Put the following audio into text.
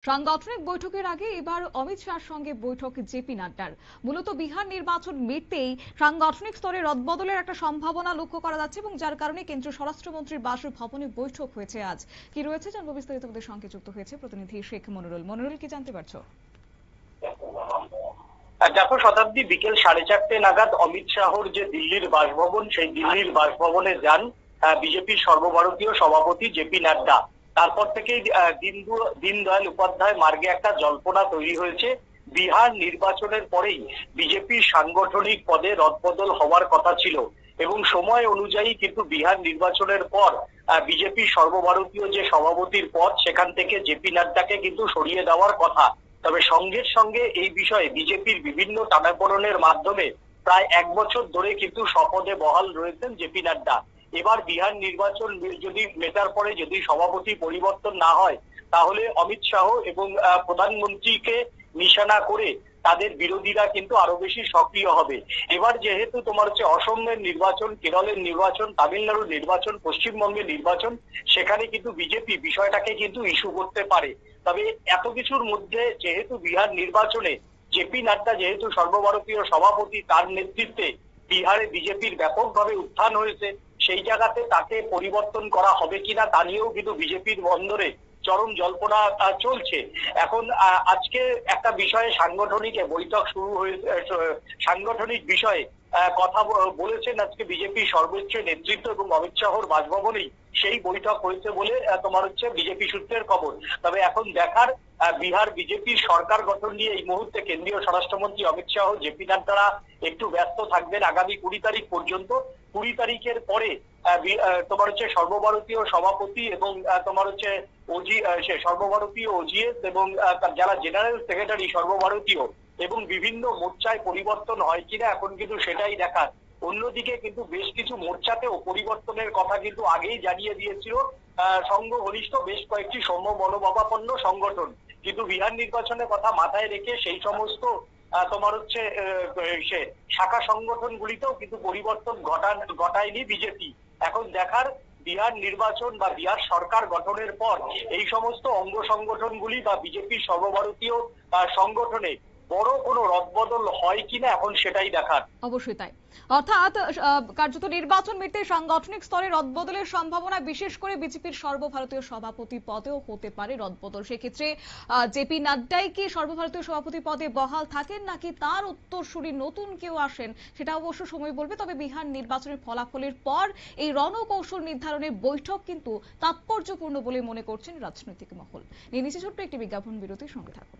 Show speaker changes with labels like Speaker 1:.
Speaker 1: সাংগঠনিক বৈঠকের আগে এবার অমিত শাহর সঙ্গে বৈঠক জেপি নাড্ডার। মূলত বিহার নির্বাচন মিটতেই সাংগঠনিক স্তরে রদবদলের একটা সম্ভাবনা লক্ষ্য করা যাচ্ছে এবং যার কারণে কেন্দ্রীয় স্বরাষ্ট্রমন্ত্রীর বাসভবনে বৈঠক হয়েছে আজ। কি রয়েছে জানবো বিস্তারিত, আমাদের সঙ্গে যুক্ত হয়েছে প্রতিনিধি শেখ মনিরুল। মনিরুল, কি জানতে পারছো?
Speaker 2: দেখো শতাব্দী, বিকেল 4:30 নাগাদ অমিত শাহর যে দিল্লির বাসভবন, সেই দিল্লির বাসভবনে যান বিজেপির সর্বভারতীয় সভাপতি জেপি নাড্ডা। তারপর থেকেই দীনদয়াল উপাধ্যায় মার্গে একটা জল্পনা তৈরি হয়েছে। বিহার নির্বাচনের পরেই বিজেপির সাংগঠনিক পদে রদবদল হওয়ার কথা ছিল এবং সময় অনুযায়ী কিন্তু বিহার নির্বাচনের পর বিজেপির সর্বভারতীয় যে সভাপতির পদ, সেখান থেকে জেপি নাড্ডাকে কিন্তু সরিয়ে দেওয়ার কথা। তবে সঙ্গে সঙ্গে এই বিষয়ে বিজেপির বিভিন্ন টানাপোড়েনের মাধ্যমে প্রায় 1 বছর ধরে কিন্তু শপথে বহাল রয়েছেন জেপি নাড্ডা। এবার বিহার নির্বাচন যদি মেটার পরে যদি সভাপতি পরিবর্তন না হয়, তাহলে অমিত শাহ এবং প্রধানমন্ত্রীকে নিশানা করে তাদের বিরোধীরা কিন্তু আরো বেশি সক্রিয় হবে। এবার যেহেতু তোমার হচ্ছে অসমের নির্বাচন, কেরলের নির্বাচন, তামিলনাড়ুর নির্বাচন, পশ্চিমবঙ্গের নির্বাচন, সেখানে কিন্তু বিজেপি বিষয়টাকে কিন্তু ইস্যু করতে পারে। তবে এত কিছুর মধ্যে যেহেতু বিহার নির্বাচনে জেপি নাড্ডা যেহেতু সর্বভারতীয় সভাপতি, তার নেতৃত্বে বিহারে বিজেপির ব্যাপকভাবে উত্থান হয়েছে, সেই জায়গাতে তাকে পরিবর্তন করা হবে কিনা তা নিয়েও কিন্তু বিজেপির বন্দরে চরম জল্পনা চলছে। এখন আজকে একটা বিষয়ে সাংগঠনিক বৈঠক শুরু হয়েছে, সাংগঠনিক বিষয়ে কথা বলেছেন আজকে বিজেপির সর্বোচ্চ নেতৃত্ব এবং অমিত শাহর বাসভবনেই সেই বৈঠক হয়েছে বলে তোমার হচ্ছে বিজেপি সূত্রের খবর। তবে এখন দেখার বিহার বিজেপির সরকার গঠন নিয়ে এই মুহূর্তে কেন্দ্রীয় স্বরাষ্ট্রমন্ত্রী অমিত শাহ, জেপি নাড্ডা একটু ব্যস্ত থাকবেন আগামী 20 তারিখ পর্যন্ত। 20 তারিখের পরে তোমার হচ্ছে সর্বভারতীয় সভাপতি এবং তোমার হচ্ছে সর্বভারতীয় ওজিএস এবং যারা জেনারেল সেক্রেটারি সর্বভারতীয় এবং বিভিন্ন মোর্চায় পরিবর্তন হয় কিনা এখন কিন্তু সেটাই দেখার। অন্যদিকে কিন্তু বেশ কিছু মোর্চাতেও পরিবর্তনের কথা কিন্তু আগেই জানিয়ে দিয়েছিল সংঘ ঘনিষ্ঠ বেশ কয়েকটি সৌম্য মনোভাবাপন্ন সংগঠন। কিন্তু বিহার নির্বাচনের কথা মাথায় রেখে সেই সমস্ত তোমার হচ্ছে শাখা সংগঠনগুলিতেও কিন্তু পরিবর্তন ঘটায়নি বিজেপি। এখন দেখার বিহার নির্বাচন বা বিহার সরকার গঠনের পর এই সমস্ত অঙ্গ সংগঠনগুলি বা বিজেপির সর্বভারতীয় সংগঠনে বড় কোনো রদবদল হয় কিনা এখন সেটাই দেখার।
Speaker 1: অবশ্যই তাই। অর্থাৎ কার্যত নির্বাচন মিটতে সাংগঠনিক স্তরে রদবদলের সম্ভাবনা, বিশেষ করে বিজেপির সর্বভারতীয় সভাপতি পদেও হতে পারে রদবদল। সেক্ষেত্রে জেপি নাড্ডাই কি সর্বভারতীয় সভাপতি পদে বহাল থাকেন নাকি তার উত্তরসূরি নতুন কেউ আসেন, সেটা অবশ্য সময় বলবে। তবে বিহার নির্বাচনের ফলাফলের পর এই রণকৌশল নির্ধারণের বৈঠক কিন্তু তাৎপর্যপূর্ণ বলে মনে করছেন রাজনৈতিক মহল। নিয়ে নিচে ছোট্ট একটি বিজ্ঞাপন বিরতির সঙ্গে থাকুন।